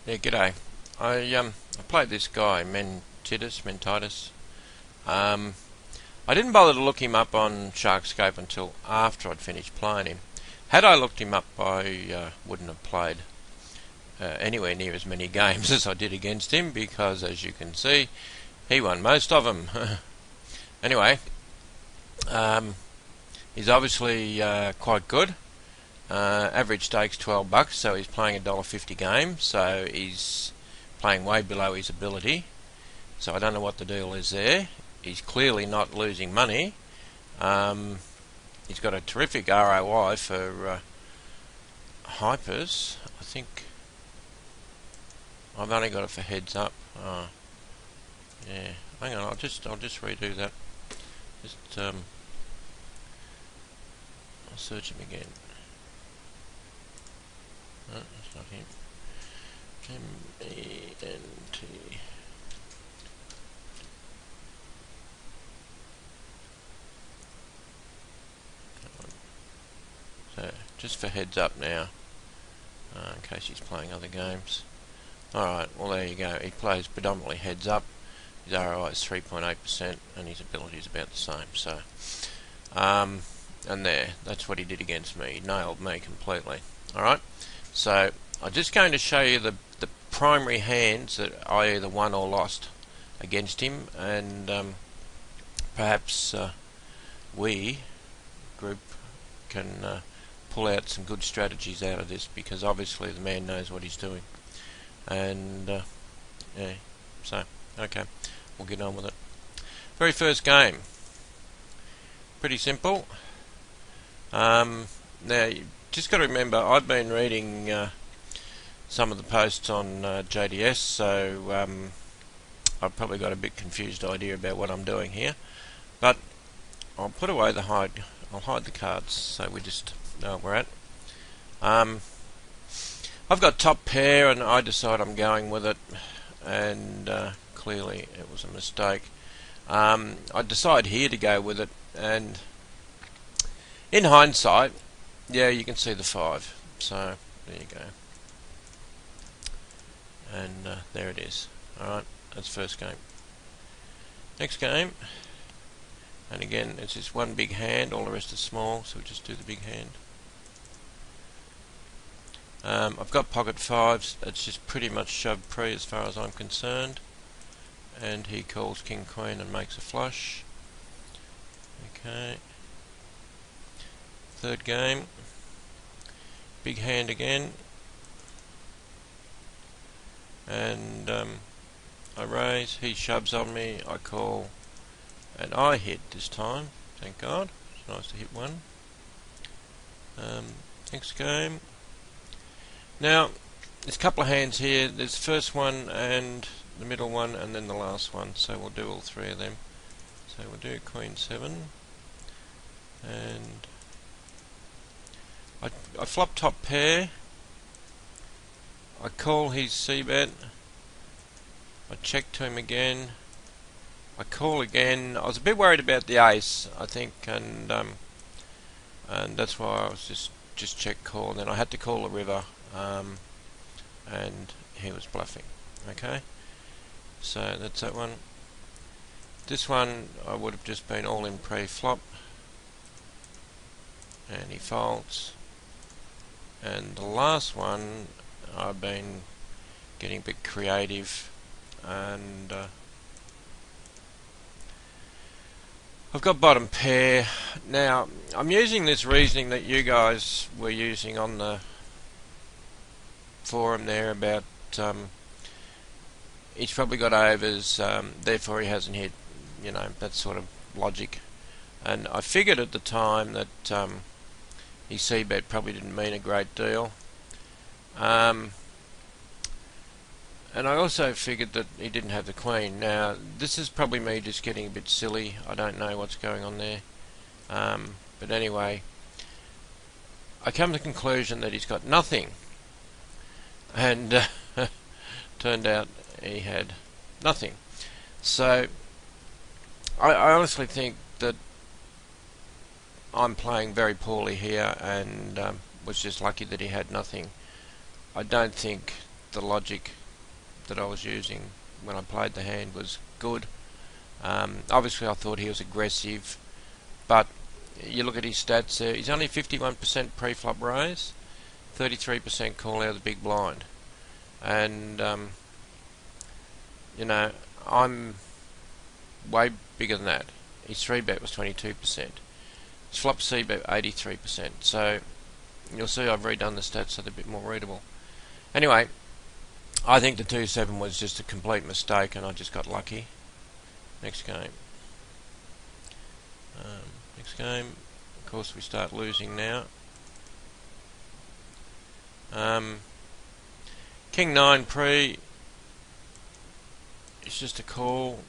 Yeah, g'day. I played this guy, mentitus. I didn't bother to look him up on Sharkscope until after I'd finished playing him. Had I looked him up, I wouldn't have played anywhere near as many games as I did against him, because, as you can see, he won most of them. Anyway, he's obviously quite good. Average stakes $12, so he's playing $1.50 game, so he's playing way below his ability. So I don't know what the deal is there. He's clearly not losing money. He's got a terrific ROI for hypers. I think I've only got it for heads up. Oh, yeah. Hang on, I'll just redo that. I'll search him again. No, that's not him. M-E-N-T. So, just for heads up now, in case he's playing other games. Alright, well there you go. He plays predominantly heads up. His ROI is 3.8% and his ability is about the same. So, and there, that's what he did against me. He nailed me completely. Alright, so I'm just going to show you the primary hands that I either won or lost against him, and perhaps we group can pull out some good strategies out of this, because obviously the man knows what he's doing. And yeah, so okay, we'll get on with it. Very first game, pretty simple. Now you just got to remember, I've been reading some of the posts on JDS, so I've probably got a bit confused idea about what I'm doing here, but I'll put away the hide. I'll hide the cards so we just know what we're at. I've got top pair and I decide I'm going with it, and clearly it was a mistake. I decide here to go with it, and in hindsight, yeah, you can see the 5, so there you go, and there it is. Alright, that's first game. Next game, and again it's just one big hand, all the rest is small, so we just do the big hand. I've got pocket 5s, it's just pretty much shoved pre as far as I'm concerned, and he calls king queen and makes a flush. Okay, third game, big hand again, and I raise, he shoves on me, I call, and I hit this time, thank God. It's nice to hit one. Next game. Now, there's a couple of hands here. There's the first one and the middle one and then the last one, so we'll do all 3 of them. So we'll do queen 7, and I flop top pair, I call his c-bet, I check to him again, I call again. I was a bit worried about the ace, I think, and that's why I was just check call, and then I had to call the river, and he was bluffing. Okay, so that's that one. This one I would have just been all in pre-flop, and he folds. And the last one I've been getting a bit creative, and I've got bottom pair. Now I'm using this reasoning that you guys were using on the forum there about he's probably got overs, therefore he hasn't hit, you know, that sort of logic. And I figured at the time that his c-bet probably didn't mean a great deal, and I also figured that he didn't have the queen. Now this is probably me just getting a bit silly, I don't know what's going on there, but anyway, I come to the conclusion that he's got nothing, and turned out he had nothing. So I honestly think that I'm playing very poorly here, and was just lucky that he had nothing. I don't think the logic that I was using when I played the hand was good. Obviously I thought he was aggressive, but you look at his stats there, he's only 51% pre-flop raise, 33% call out of the big blind, and you know, I'm way bigger than that. His 3-bet was 22%, his flop C-bet 83%, so you'll see I've redone the stats so they're a bit more readable. Anyway, I think the 2-7 was just a complete mistake and I just got lucky. Next game. Next game, of course we start losing now. King 9 pre, it's just a call,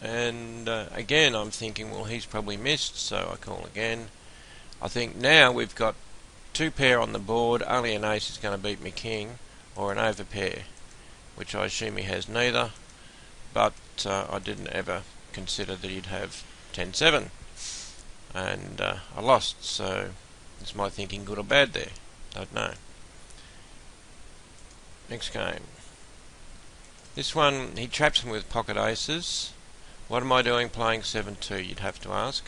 and again I'm thinking, well, he's probably missed, so I call again. I think now we've got 2 pair on the board, only an ace is going to beat me king, or an overpair, which I assume he has neither, but I didn't ever consider that he'd have 10-7, and I lost, so is my thinking good or bad there? Don't know. Next game. This one, he traps me with pocket aces. What am I doing playing 7-2, you'd have to ask.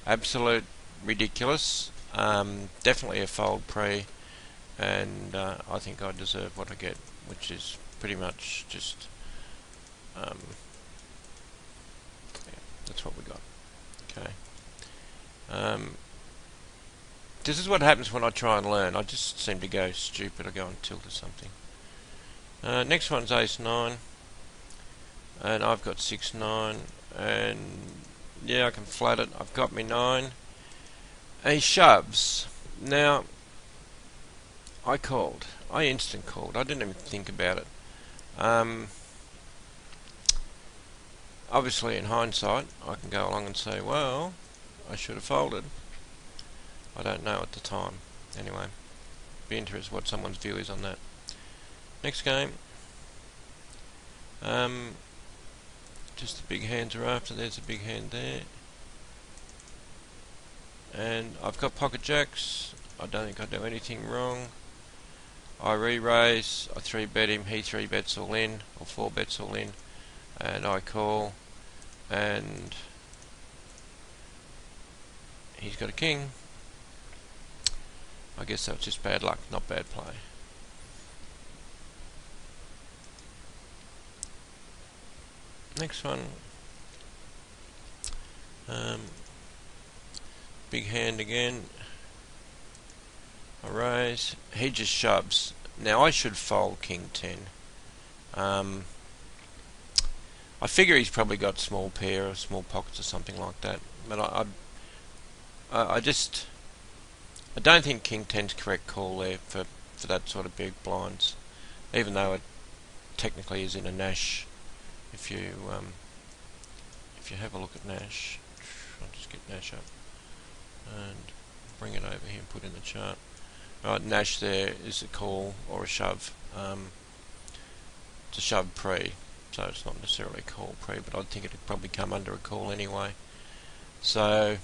Absolute ridiculous. Definitely a fold pre, and I think I deserve what I get, which is pretty much just yeah, that's what we got. Okay. This is what happens when I try and learn. I just seem to go stupid. I go on tilt or something. Next one's ace-9, and I've got 6-9, and yeah, I can flat it. I've got me 9. And he shoves. Now, I called. I instant called. I didn't even think about it. Obviously, in hindsight, I can go along and say, well, I should have folded. I don't know at the time. Anyway, be interested what someone's view is on that. Next game. Just the big hands are after. There's a big hand there. And I've got pocket jacks. I don't think I do anything wrong. I re-raise. I 3-bet him. He 3-bets all in, or 4-bets all in. And I call. And he's got a king. I guess that was just bad luck, not bad play. Next one. Big hand again. I raise. He just shoves. Now I should fold king 10. I figure he's probably got small pair or small pockets or something like that. But I don't think king 10's correct call there for that sort of big blinds, even though it technically is in a Nash. If you have a look at Nash, I'll just get Nash up and bring it over here and put in the chart. Right, Nash there is a call or a shove. It's a shove pre, so it's not necessarily a call pre, but I'd think it'd probably come under a call anyway. So,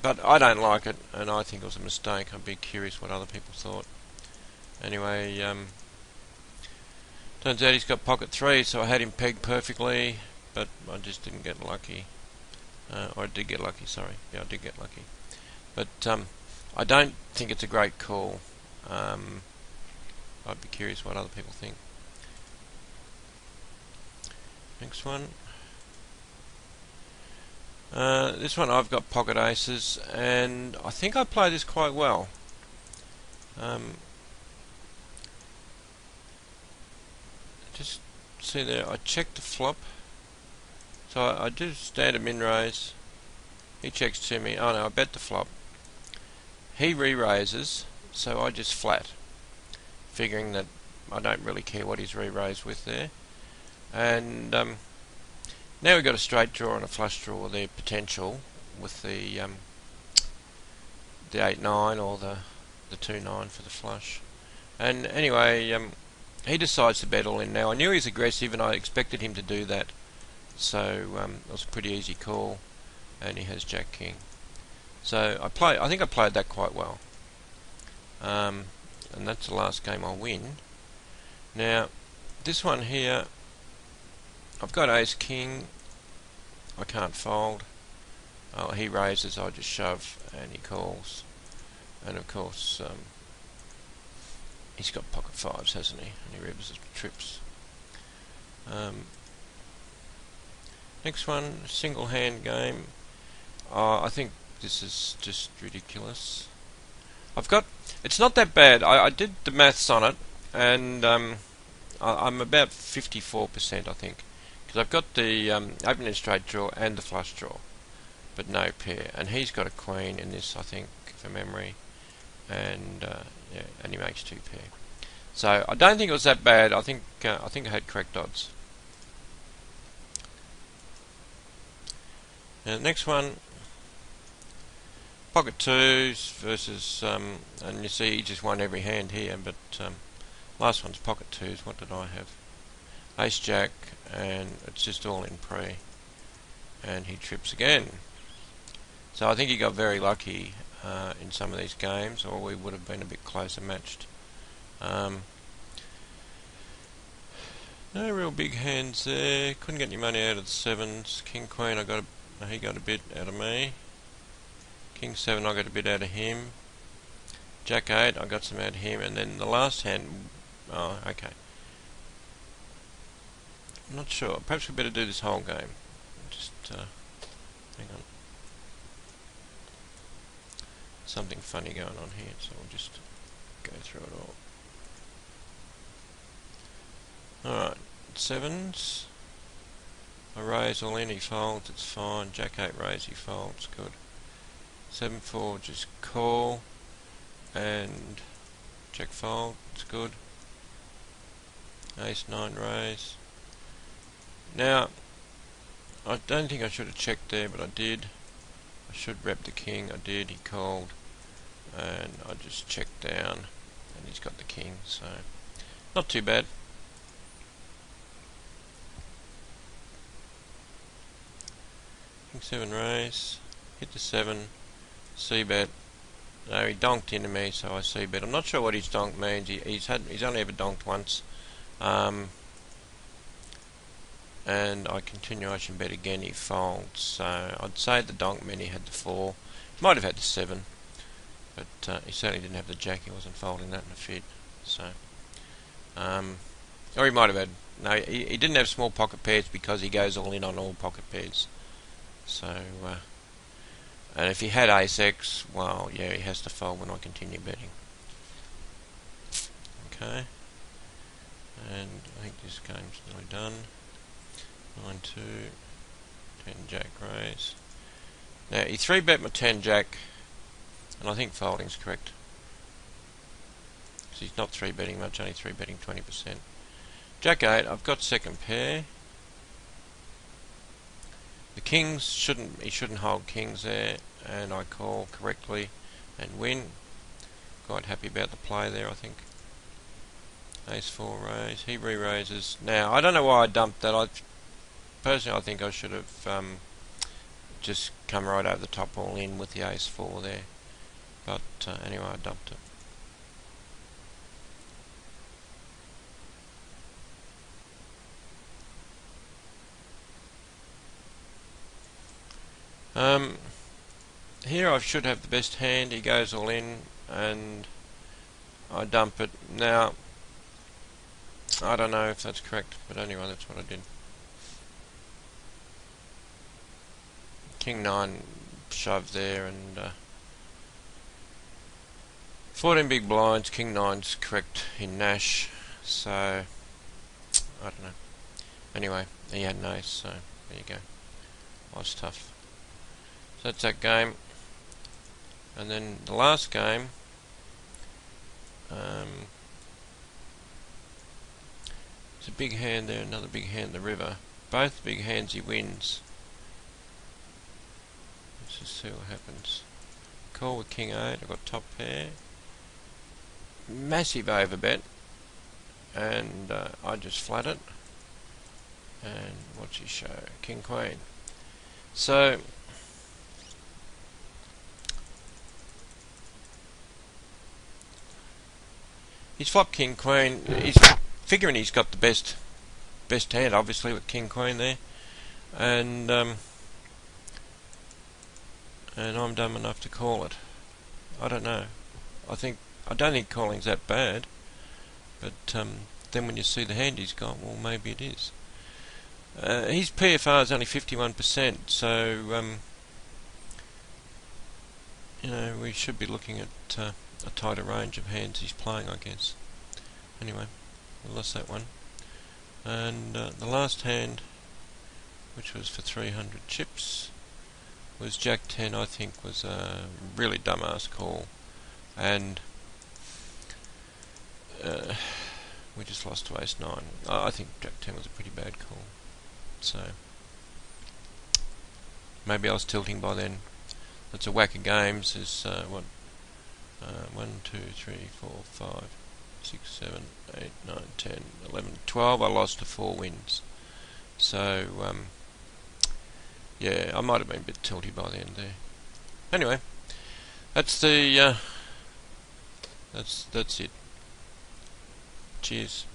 but I don't like it, and I think it was a mistake. I'd be curious what other people thought. Anyway, turns out he's got pocket 3, so I had him pegged perfectly, but I just didn't get lucky. Or I did get lucky, sorry. Yeah, I did get lucky. But I don't think it's a great call. I'd be curious what other people think. Next one. This one I've got pocket aces, and I think I play this quite well. Just see there, I checked the flop, so I do standard min raise. He checks to me. Oh no, I bet the flop. He re-raises, so I just flat, figuring that I don't really care what he's re-raised with there. And now we've got a straight draw and a flush draw there, potential with the 8-9 or the 2-9 for the flush. And anyway, he decides to bet all in. Now I knew he was aggressive and I expected him to do that, so it was a pretty easy call, and he has Jack King. So I think I played that quite well, and that's the last game I'll win. Now, this one here, I've got ace king. I can't fold. Oh, he raises, I just shove, and he calls. And of course, he's got pocket fives, hasn't he? And he ribs the trips. Next one, single hand game. I think this is just ridiculous. It's not that bad. I did the maths on it, and I'm about 54%, I think, because I've got the open-ended straight draw and the flush draw, but no pair. And he's got a queen in this, I think, from memory, and yeah, and he makes two pair. So I don't think it was that bad. I think I had correct odds. Now the next one, pocket twos versus, and you see he just won every hand here, but last one's pocket twos. What did I have? Ace jack, and it's just all in pre, and he trips again. So I think he got very lucky in some of these games, or we would have been a bit closer matched. No real big hands there. Couldn't get any money out of the sevens. King queen, he got a bit out of me. King 7, I got a bit out of him. Jack 8, I got some out of him. And then the last hand, oh, okay. I'm not sure. Perhaps we better do this whole game. Just hang on. Something funny going on here, so we'll just go through it all. Alright, sevens. I raise all in, he folds, it's fine. Jack 8 raise, he folds, good. 7-4, just call, and check fold, it's good. Ace 9 raise. Now, I don't think I should have checked there, but I did. I should rep the king, I did, he called, and I just checked down, and he's got the king, so not too bad. King 7 raise, hit the 7, c-bet. No, he donked into me, so I c-bet. I'm not sure what his donk means. He's only ever donked once, and I continuation bet again. He folds, so I'd say the donk meant he had the 4. He might have had the 7, but he certainly didn't have the jack. He wasn't folding that in a fit. So, or he might have had. No, he didn't have small pocket pairs because he goes all in on all pocket pairs. So, and if he had ace-x, well, yeah, he has to fold when I continue betting. Okay, and I think this game's nearly done. 9-2, 10 jack raise. Now, he 3-bet my 10 jack, and I think folding's correct. Because he's not 3-betting much, only 3-betting 20%. Jack 8, I've got second pair. The kings he shouldn't hold kings there, and I call correctly and win. Quite happy about the play there, I think. Ace 4 raise, he re-raises. Now, I don't know why I dumped that. Personally, I think I should have just come right over the top all in with the ace 4 there. But anyway, I dumped it. Here I should have the best hand. He goes all in, and I dump it. Now, I don't know if that's correct, but anyway, that's what I did. King 9 shoved there, and 14 big blinds. King 9's correct in Nash, so I don't know. Anyway, he had an ace, so there you go. Was tough. So that's that game. And then the last game, it's a big hand there, another big hand, the river. Both big hands he wins. Let's just see what happens. Call with King 8, I've got top pair. Massive overbet, and I just flat it. And what's he show? King Queen. So he's flopped King Queen. figuring he's got the best hand, obviously, with King Queen there, and I'm dumb enough to call it. I don't know. I don't think calling's that bad, but then when you see the hand he's got, well, maybe it is. His PFR is only 51%, so you know, we should be looking at a tighter range of hands he's playing, I guess. Anyway, we lost that one. And the last hand, which was for 300 chips, was Jack 10. I think was a really dumbass call, and we just lost to Ace 9. I think Jack 10 was a pretty bad call, so maybe I was tilting by then. That's a whack of games. There's 1, 2, 3, 4, 5, 6, 7, 8, 9, 10, 11, 12. I lost to 4 wins. So yeah, I might have been a bit tilty by the end there. Anyway, that's the that's it. Cheers.